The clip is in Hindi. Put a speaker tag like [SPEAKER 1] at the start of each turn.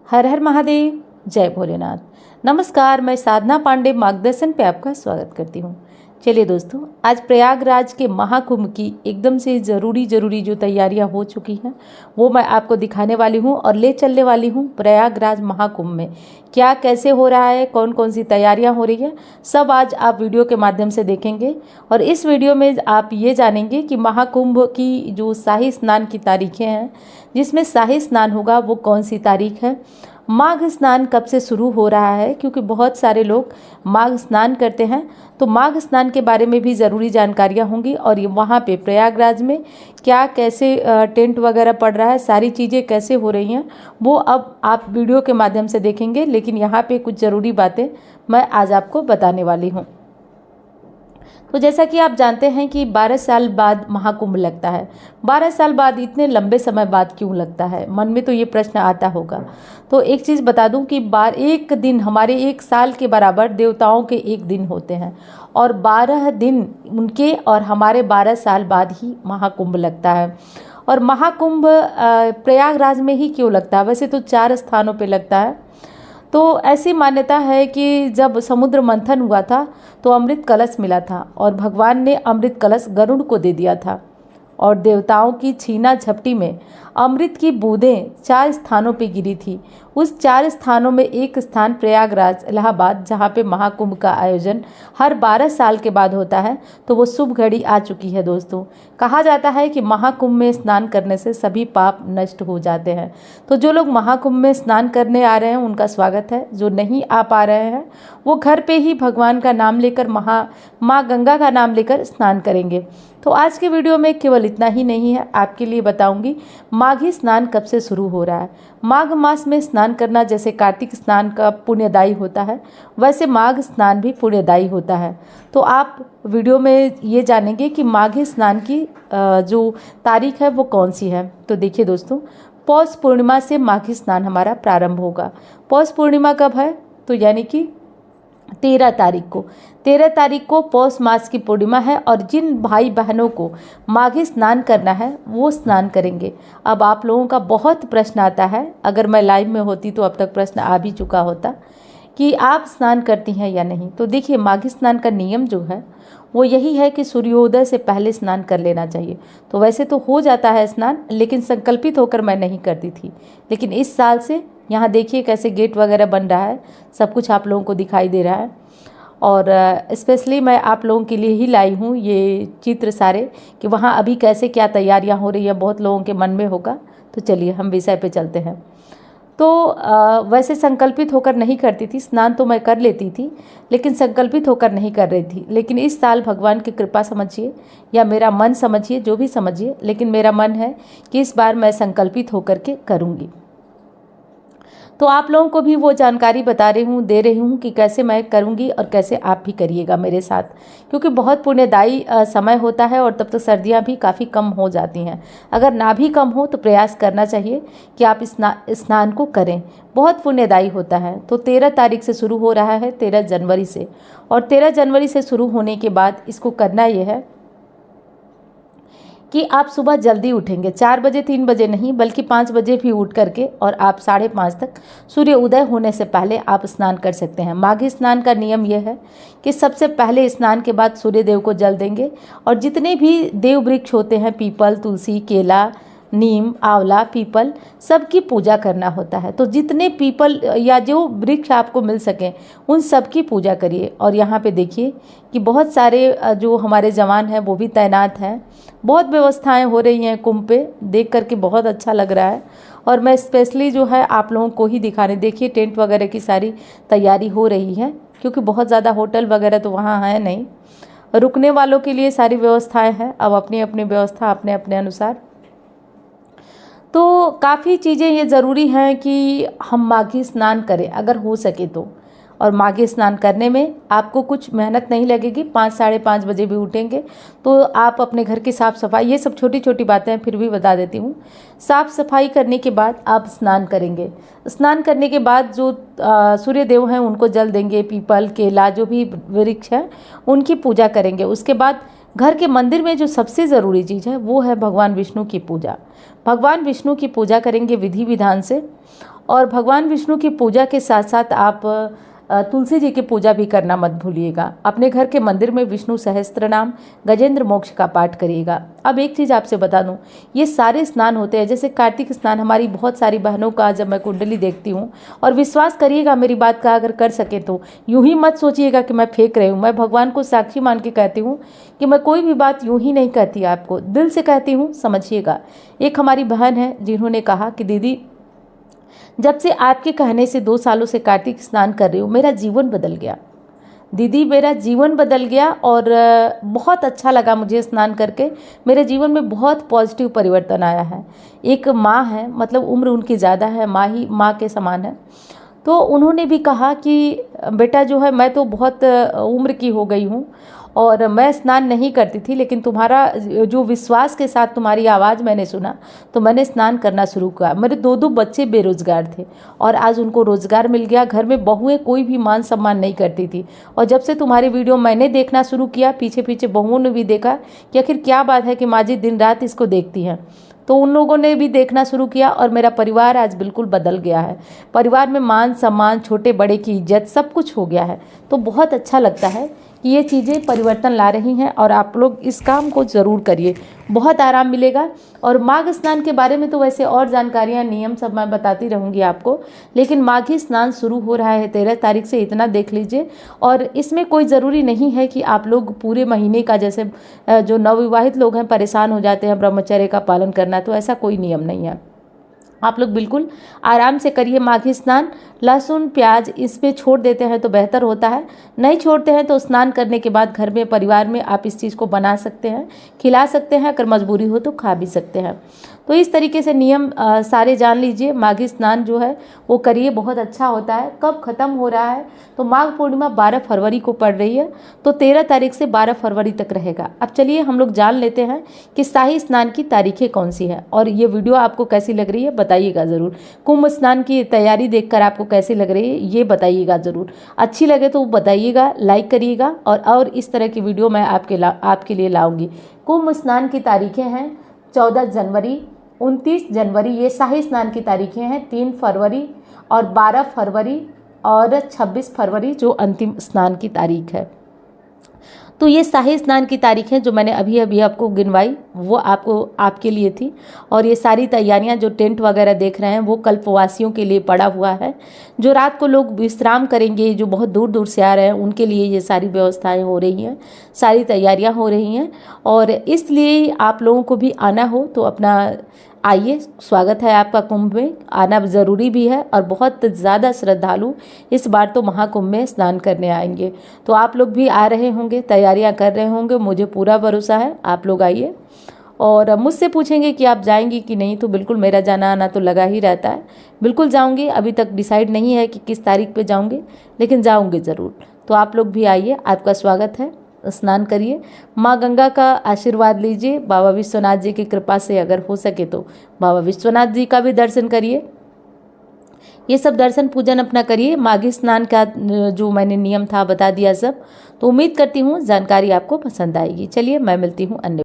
[SPEAKER 1] हर हर महादेव, जय भोलेनाथ। नमस्कार, मैं साधना पांडे मार्गदर्शन पे आपका स्वागत करती हूँ। चलिए दोस्तों, आज प्रयागराज के महाकुंभ की एकदम से ज़रूरी जो तैयारियां हो चुकी हैं वो मैं आपको दिखाने वाली हूँ और ले चलने वाली हूँ प्रयागराज महाकुंभ में क्या कैसे हो रहा है, कौन कौन सी तैयारियां हो रही है, सब आज आप वीडियो के माध्यम से देखेंगे। और इस वीडियो में आप ये जानेंगे कि महाकुंभ की जो शाही स्नान की तारीखें हैं, जिसमें शाही स्नान होगा वो कौन सी तारीख है, माघ स्नान कब से शुरू हो रहा है, क्योंकि बहुत सारे लोग माघ स्नान करते हैं। तो माघ स्नान के बारे में भी ज़रूरी जानकारियाँ होंगी और ये वहाँ पे प्रयागराज में क्या कैसे टेंट वगैरह पड़ रहा है, सारी चीज़ें कैसे हो रही हैं, वो अब आप वीडियो के माध्यम से देखेंगे। लेकिन यहाँ पे कुछ ज़रूरी बातें मैं आज आपको बताने वाली हूँ। तो जैसा कि आप जानते हैं कि 12 साल बाद महाकुंभ लगता है। 12 साल बाद, इतने लंबे समय बाद क्यों लगता है, मन में तो ये प्रश्न आता होगा। तो एक चीज़ बता दूं कि एक दिन हमारे एक साल के बराबर देवताओं के एक दिन होते हैं और 12 दिन उनके और हमारे 12 साल बाद ही महाकुंभ लगता है। और महाकुंभ प्रयागराज में ही क्यों लगता है, वैसे तो 4 स्थानों पर लगता है। तो ऐसी मान्यता है कि जब समुद्र मंथन हुआ था तो अमृत कलश मिला था और भगवान ने अमृत कलश गरुड़ को दे दिया था और देवताओं की छीना झपटी में अमृत की बूंदें 4 स्थानों पे गिरी थी। उस 4 स्थानों में एक स्थान प्रयागराज इलाहाबाद, जहाँ पे महाकुंभ का आयोजन हर 12 साल के बाद होता है। तो वो शुभ घड़ी आ चुकी है दोस्तों। कहा जाता है कि महाकुंभ में स्नान करने से सभी पाप नष्ट हो जाते हैं। तो जो लोग महाकुंभ में स्नान करने आ रहे हैं उनका स्वागत है, जो नहीं आ पा रहे हैं वो घर पे ही भगवान का नाम लेकर माँ गंगा का नाम लेकर स्नान करेंगे। तो आज के वीडियो में केवल इतना ही नहीं है, आपके लिए बताऊंगी माघी स्नान कब से शुरू हो रहा है। माघ मास में स्नान करना जैसे कार्तिक स्नान का पुण्यदायी होता है, वैसे माघ स्नान भी पुण्यदायी होता है। तो आप वीडियो में ये जानेंगे कि माघी स्नान की जो तारीख है वो कौन सी है। तो देखिए दोस्तों, पौष पूर्णिमा से माघी स्नान हमारा प्रारंभ होगा। पौष पूर्णिमा कब है, तो यानी कि 13 तारीख को पौष मास की पूर्णिमा है और जिन भाई बहनों को माघी स्नान करना है वो स्नान करेंगे। अब आप लोगों का बहुत प्रश्न आता है, अगर मैं लाइव में होती तो अब तक प्रश्न आ भी चुका होता कि आप स्नान करती हैं या नहीं। तो देखिए, माघी स्नान का नियम जो है वो यही है कि सूर्योदय से पहले स्नान कर लेना चाहिए। तो वैसे तो हो जाता है स्नान, लेकिन संकल्पित होकर मैं नहीं करती थी। लेकिन इस साल से यहाँ देखिए कैसे गेट वगैरह बन रहा है, सब कुछ आप लोगों को दिखाई दे रहा है। और स्पेशली मैं आप लोगों के लिए ही लाई हूँ ये चित्र सारे कि वहाँ अभी कैसे क्या तैयारियाँ हो रही है, बहुत लोगों के मन में होगा। तो चलिए हम विषय पे चलते हैं। तो वैसे संकल्पित होकर नहीं करती थी, स्नान तो मैं कर लेती थी लेकिन संकल्पित होकर नहीं कर रही थी। लेकिन इस साल भगवान की कृपा समझिए या मेरा मन समझिए, जो भी समझिए, लेकिन मेरा मन है कि इस बार मैं संकल्पित होकर के करूँगी। तो आप लोगों को भी वो जानकारी दे रही हूँ कि कैसे मैं करूँगी और कैसे आप भी करिएगा मेरे साथ, क्योंकि बहुत पुण्यदायी समय होता है और तब तक सर्दियाँ भी काफ़ी कम हो जाती हैं। अगर ना भी कम हो तो प्रयास करना चाहिए कि आप स्नान को करें, बहुत पुण्यदायी होता है। तो 13 तारीख से शुरू हो रहा है, 13 जनवरी से। और 13 जनवरी से शुरू होने के बाद इसको करना ये है कि आप सुबह जल्दी उठेंगे, 4 बजे 3 बजे नहीं बल्कि 5 बजे भी उठ करके, और आप 5:30 तक सूर्य उदय होने से पहले आप स्नान कर सकते हैं। माघी स्नान का नियम यह है कि सबसे पहले स्नान के बाद सूर्य देव को जल देंगे और जितने भी देव वृक्ष होते हैं, पीपल, तुलसी, केला, नीम, आंवला, पीपल, सबकी पूजा करना होता है। तो जितने पीपल या जो वृक्ष आपको मिल सकें उन सब की पूजा करिए। और यहाँ पे देखिए कि बहुत सारे जो हमारे जवान हैं वो भी तैनात हैं, बहुत व्यवस्थाएं हो रही हैं कुंभ पे, देख करके बहुत अच्छा लग रहा है। और मैं स्पेशली जो है आप लोगों को ही दिखाने, देखिए टेंट वगैरह की सारी तैयारी हो रही है, क्योंकि बहुत ज़्यादा होटल वगैरह तो वहाँ है नहीं, रुकने वालों के लिए सारी व्यवस्थाएँ हैं। अब अपनी अपनी व्यवस्था अपने अपने अनुसार। तो काफ़ी चीज़ें ये ज़रूरी हैं कि हम माघी स्नान करें अगर हो सके तो। और माघी स्नान करने में आपको कुछ मेहनत नहीं लगेगी, 5 साढ़े 5 बजे भी उठेंगे तो आप अपने घर की साफ़ सफाई, ये सब छोटी छोटी बातें हैं फिर भी बता देती हूँ। साफ़ सफाई करने के बाद आप स्नान करेंगे। स्नान करने के बाद जो सूर्य देव हैं उनको जल देंगे, पीपल, केला, जो भी वृक्ष है उनकी पूजा करेंगे। उसके बाद घर के मंदिर में जो सबसे ज़रूरी चीज़ है वो है भगवान विष्णु की पूजा। भगवान विष्णु की पूजा करेंगे विधि विधान से और भगवान विष्णु की पूजा के साथ साथ आप तुलसी जी की पूजा भी करना मत भूलिएगा। अपने घर के मंदिर में विष्णु सहस्त्र नाम गजेंद्र मोक्ष का पाठ करिएगा। अब एक चीज़ आपसे बता दूं, ये सारे स्नान होते हैं, जैसे कार्तिक स्नान हमारी बहुत सारी बहनों का जब मैं कुंडली देखती हूँ, और विश्वास करिएगा मेरी बात का अगर कर सके तो, यूं ही मत सोचिएगा कि मैं फेंक रही हूँ। मैं भगवान को साक्षी मान के कहती हूँ कि मैं कोई भी बात यूं ही नहीं कहती, आपको दिल से कहती हूँ, समझिएगा। एक हमारी बहन है जिन्होंने कहा कि दीदी जब से आपके कहने से 2 सालों से कार्तिक स्नान कर रही हूँ, मेरा जीवन बदल गया। दीदी मेरा जीवन बदल गया और बहुत अच्छा लगा मुझे स्नान करके। मेरे जीवन में बहुत पॉजिटिव परिवर्तन आया है। एक माँ है, मतलब उम्र उनकी ज़्यादा है, माँ के समान है। तो उन्होंने भी कहा कि बेटा जो है, मैं तो बहुत उम्र की हो गई हूँ और मैं स्नान नहीं करती थी, लेकिन तुम्हारा जो विश्वास के साथ तुम्हारी आवाज़ मैंने सुना तो मैंने स्नान करना शुरू किया। मेरे 2 बच्चे बेरोजगार थे और आज उनको रोजगार मिल गया। घर में बहुएं कोई भी मान सम्मान नहीं करती थी, और जब से तुम्हारी वीडियो मैंने देखना शुरू किया, पीछे पीछे बहुओं ने भी देखा कि आखिर क्या बात है कि माँ जी दिन रात इसको देखती हैं, तो उन लोगों ने भी देखना शुरू किया और मेरा परिवार आज बिल्कुल बदल गया है। परिवार में मान सम्मान, छोटे बड़े की इज्जत, सब कुछ हो गया है। तो बहुत अच्छा लगता है कि ये चीज़ें परिवर्तन ला रही हैं और आप लोग इस काम को ज़रूर करिए, बहुत आराम मिलेगा। और माघ स्नान के बारे में तो वैसे और जानकारियाँ, नियम सब मैं बताती रहूँगी आपको, लेकिन माघी स्नान शुरू हो रहा है 13 तारीख से, इतना देख लीजिए। और इसमें कोई ज़रूरी नहीं है कि आप लोग पूरे महीने का, जैसे जो नवविवाहित लोग हैं परेशान हो जाते हैं ब्रह्मचर्य का पालन करना, तो ऐसा कोई नियम नहीं है। आप लोग बिल्कुल आराम से करिए माघी स्नान। लहसुन प्याज इस पे छोड़ देते हैं तो बेहतर होता है, नहीं छोड़ते हैं तो स्नान करने के बाद घर में परिवार में आप इस चीज़ को बना सकते हैं, खिला सकते हैं, अगर मजबूरी हो तो खा भी सकते हैं। तो इस तरीके से नियम सारे जान लीजिए। माघी स्नान जो है वो करिए, बहुत अच्छा होता है। कब ख़त्म हो रहा है तो माघ पूर्णिमा 12 फरवरी को पड़ रही है, तो 13 तारीख से 12 फरवरी तक रहेगा। अब चलिए हम लोग जान लेते हैं कि शाही स्नान की तारीखें कौन सी है, और ये वीडियो आपको कैसी लग रही है बताइएगा ज़रूर। कुंभ स्नान की तैयारी देखकर आपको कैसी लग रही है ये बताइएगा ज़रूर। अच्छी लगे तो बताइएगा, लाइक करिएगा, और इस तरह की वीडियो मैं आपके लिए लाऊंगी। कुंभ स्नान की तारीखें हैं 14 जनवरी, 29 जनवरी, ये शाही स्नान की तारीखें हैं। 3 फरवरी और 12 फरवरी और 26 फरवरी जो अंतिम स्नान की तारीख है। तो ये शाही स्नान की तारीख है जो मैंने अभी आपको गिनवाई, वो आपके लिए थी। और ये सारी तैयारियां जो टेंट वगैरह देख रहे हैं वो कल्पवासियों के लिए पड़ा हुआ है। जो रात को लोग विश्राम करेंगे, जो बहुत दूर दूर से आ रहे हैं, उनके लिए ये सारी व्यवस्थाएं हो रही हैं, सारी तैयारियां हो रही हैं। और इसलिए आप लोगों को भी आना हो तो अपना आइए, स्वागत है आपका कुंभ में, आना ज़रूरी भी है। और बहुत ज़्यादा श्रद्धालु इस बार तो महाकुंभ में स्नान करने आएंगे, तो आप लोग भी आ रहे होंगे, तैयारियां कर रहे होंगे, मुझे पूरा भरोसा है। आप लोग आइए। और मुझसे पूछेंगे कि आप जाएंगी कि नहीं, तो बिल्कुल मेरा जाना आना तो लगा ही रहता है, बिल्कुल जाऊंगी। अभी तक डिसाइड नहीं है कि किस तारीख पे जाऊंगी, लेकिन जाऊंगी ज़रूर। तो आप लोग भी आइए, आपका स्वागत है। स्नान करिए, माँ गंगा का आशीर्वाद लीजिए, बाबा विश्वनाथ जी की कृपा से अगर हो सके तो बाबा विश्वनाथ जी का भी दर्शन करिए। ये सब दर्शन पूजन अपना करिए। माघी स्नान का जो मैंने नियम था बता दिया सब। तो उम्मीद करती हूँ जानकारी आपको पसंद आएगी। चलिए मैं मिलती हूँ अन्य